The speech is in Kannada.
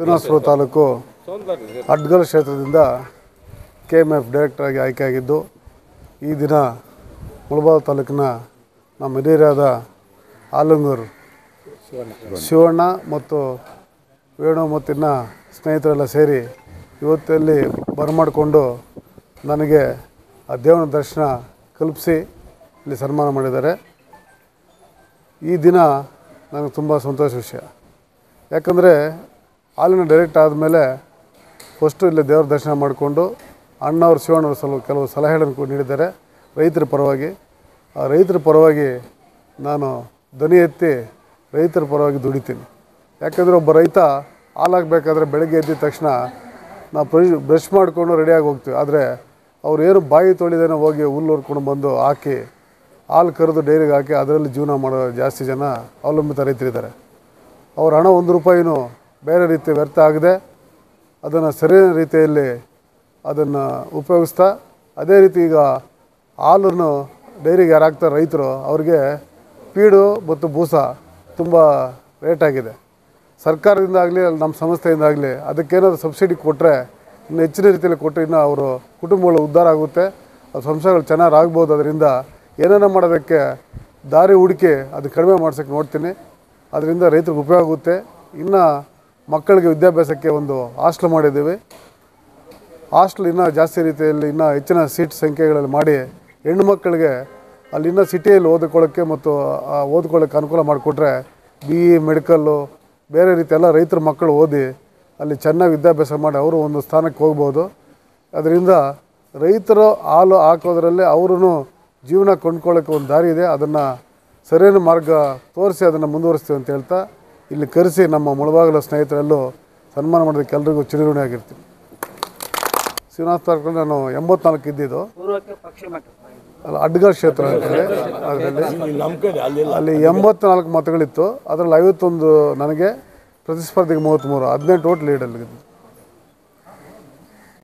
ಶ್ರೀನಿವಾಸಪುರ ತಾಲೂಕು ಅಡ್ಗಲ್ ಕ್ಷೇತ್ರದಿಂದ KMF ಡೈರೆಕ್ಟರ್ ಆಗಿ ಆಯ್ಕೆಯಾಗಿದ್ದು ಈ ದಿನ ಮುಳಬಾಗಿಲು ತಾಲೂಕಿನ ನಮ್ಮ ಹಿರಿಯರಾದ ಆಲಂಗೂರು ಶಿವಣ್ಣ ಮತ್ತು ವೇಣು ಮತ್ತು ಇನ್ನು ಸ್ನೇಹಿತರೆಲ್ಲ ಸೇರಿ ಇವತ್ತಲ್ಲಿ ಬರಮಾಡಿಕೊಂಡು ನನಗೆ ಆ ದೇವನ ದರ್ಶನ ಕಲ್ಪಿಸಿ ಇಲ್ಲಿ ಸನ್ಮಾನ ಮಾಡಿದ್ದಾರೆ. ಈ ದಿನ ನನಗೆ ತುಂಬ ಸಂತೋಷ ವಿಷಯ. ಯಾಕಂದರೆ ಹಾಲಿನ ಡೈರೆಕ್ಟ್ ಆದಮೇಲೆ ಫಸ್ಟು ಇಲ್ಲಿ ದೇವರ ದರ್ಶನ ಮಾಡಿಕೊಂಡು ಅಣ್ಣವ್ರು ಶಿವಣ್ಣವ್ರು ಕೆಲವು ಸಲಹೆಗಳನ್ನು ನೀಡಿದ್ದಾರೆ ರೈತರ ಪರವಾಗಿ. ಆ ರೈತರ ಪರವಾಗಿ ನಾನು ಧ್ವನಿ ಎತ್ತಿ ರೈತರ ಪರವಾಗಿ ದುಡಿತೀನಿ. ಯಾಕಂದರೆ ಒಬ್ಬ ರೈತ ಹಾಲಾಗಬೇಕಾದ್ರೆ ಬೆಳಗ್ಗೆ ಎದ್ದ ತಕ್ಷಣ ನಾವು ಬ್ರಷ್ ಮಾಡಿಕೊಂಡು ರೆಡಿಯಾಗಿ ಹೋಗ್ತೀವಿ. ಆದರೆ ಅವ್ರು ಏನು ಬಾಯಿ ತೊಳಿದೇನೋ ಹೋಗಿ ಹುಲ್ಲು ಹೊರ್ಕೊಂಡು ಬಂದು ಹಾಕಿ ಹಾಲು ಕರೆದು ಡೈರಿಗೆ ಹಾಕಿ ಅದರಲ್ಲಿ ಜೀವನ ಮಾಡೋ ಜಾಸ್ತಿ ಜನ ಅವಲಂಬಿತ ರೈತರಿದ್ದಾರೆ. ಅವ್ರ ಹಣ 1 ರೂಪಾಯಿನೂ ಬೇರೆ ರೀತಿ ವ್ಯರ್ಥ ಆಗದೆ ಅದನ್ನು ಸರಿಯಾದ ರೀತಿಯಲ್ಲಿ ಅದನ್ನು ಉಪಯೋಗಿಸ್ತಾ, ಅದೇ ರೀತಿ ಈಗ ಹಾಲನ್ನು ಡೈರಿಗೆ ಯಾರು ಹಾಕ್ತಾರೆ ರೈತರು ಅವ್ರಿಗೆ ಫೀಡು ಮತ್ತು ಬೂಸ ತುಂಬ ರೇಟ್ ಆಗಿದೆ. ಸರ್ಕಾರದಿಂದ ಆಗಲಿ ನಮ್ಮ ಸಂಸ್ಥೆಯಿಂದಾಗಲಿ ಅದಕ್ಕೇನಾದರೂ ಸಬ್ಸಿಡಿ ಕೊಟ್ಟರೆ ಇನ್ನು ಹೆಚ್ಚಿನ ರೀತಿಯಲ್ಲಿ ಕೊಟ್ಟರೆ ಇನ್ನೂ ಅವರು ಕುಟುಂಬಗಳು ಉದ್ಧಾರ ಆಗುತ್ತೆ, ಸಂಸಾರಗಳು ಚೆನ್ನಾಗಿ ಆಗ್ಬೋದು. ಅದರಿಂದ ಏನೇನೋ ಮಾಡೋದಕ್ಕೆ ದಾರಿ ಹುಡುಕಿ ಅದು ಕಡಿಮೆ ಮಾಡ್ಸೋಕ್ಕೆ ನೋಡ್ತೀನಿ. ಅದರಿಂದ ರೈತರಿಗೆ ಉಪಯೋಗ ಆಗುತ್ತೆ. ಇನ್ನು ಮಕ್ಕಳಿಗೆ ವಿದ್ಯಾಭ್ಯಾಸಕ್ಕೆ ಒಂದು ಹಾಸ್ಟೆಲ್ ಮಾಡಿದ್ದೀವಿ. ಹಾಸ್ಟೆಲ್ ಇನ್ನೂ ಜಾಸ್ತಿ ರೀತಿಯಲ್ಲಿ ಇನ್ನೂ ಹೆಚ್ಚಿನ ಸೀಟ್ ಸಂಖ್ಯೆಗಳಲ್ಲಿ ಮಾಡಿ ಹೆಣ್ಣು ಮಕ್ಕಳಿಗೆ ಅಲ್ಲಿ ಇನ್ನೂ ಸಿಟಿಯಲ್ಲಿ ಓದ್ಕೊಳ್ಳೋಕ್ಕೆ ಮತ್ತು ಓದ್ಕೊಳ್ಳೋಕ್ಕೆ ಅನುಕೂಲ ಮಾಡಿಕೊಟ್ರೆ BE ಮೆಡಿಕಲ್ಲು ಬೇರೆ ರೀತಿ ಎಲ್ಲ ರೈತರ ಮಕ್ಕಳು ಓದಿ ಅಲ್ಲಿ ಚೆನ್ನಾಗಿ ವಿದ್ಯಾಭ್ಯಾಸ ಮಾಡಿ ಅವರು ಒಂದು ಸ್ಥಾನಕ್ಕೆ ಹೋಗ್ಬೋದು. ಅದರಿಂದ ರೈತರು ಹಾಲು ಹಾಕೋದ್ರಲ್ಲೇ ಅವರೂ ಜೀವನ ಕೊಂಡ್ಕೊಳ್ಳೋಕ್ಕೆ ಒಂದು ದಾರಿ ಇದೆ. ಅದನ್ನು ಸರಿಯಾದ ಮಾರ್ಗ ತೋರಿಸಿ ಅದನ್ನು ಮುಂದುವರಿಸ್ತೀವಿ ಅಂತ ಹೇಳ್ತಾ ಇಲ್ಲಿ ಕರೆಸಿ ನಮ್ಮ ಮುಳಬಾಗಿಲ ಸ್ನೇಹಿತರೆಲ್ಲೂ ಸನ್ಮಾನ ಮಾಡೋದಕ್ಕೆ ಎಲ್ರಿಗೂ ಚಿರಋಣಿ ಆಗಿರ್ತೀನಿ. ಶ್ರೀನಿವಾಸ ತಾಲೂಕಲ್ಲಿ ನಾನು 84 ಇದ್ದಿದ್ದು, ಅಲ್ಲ ಅಡ್ಗಲ್ ಕ್ಷೇತ್ರ ಅಂತೇಳಿ. ಅದರಲ್ಲಿ ಅಲ್ಲಿ 84 ಮತಗಳಿತ್ತು. ಅದರಲ್ಲಿ 51 ನನಗೆ, ಪ್ರತಿಸ್ಪರ್ಧಿಗೆ 33, 18 ಓಟ್ ಲೀಡಲ್ಲಿದ್ದು.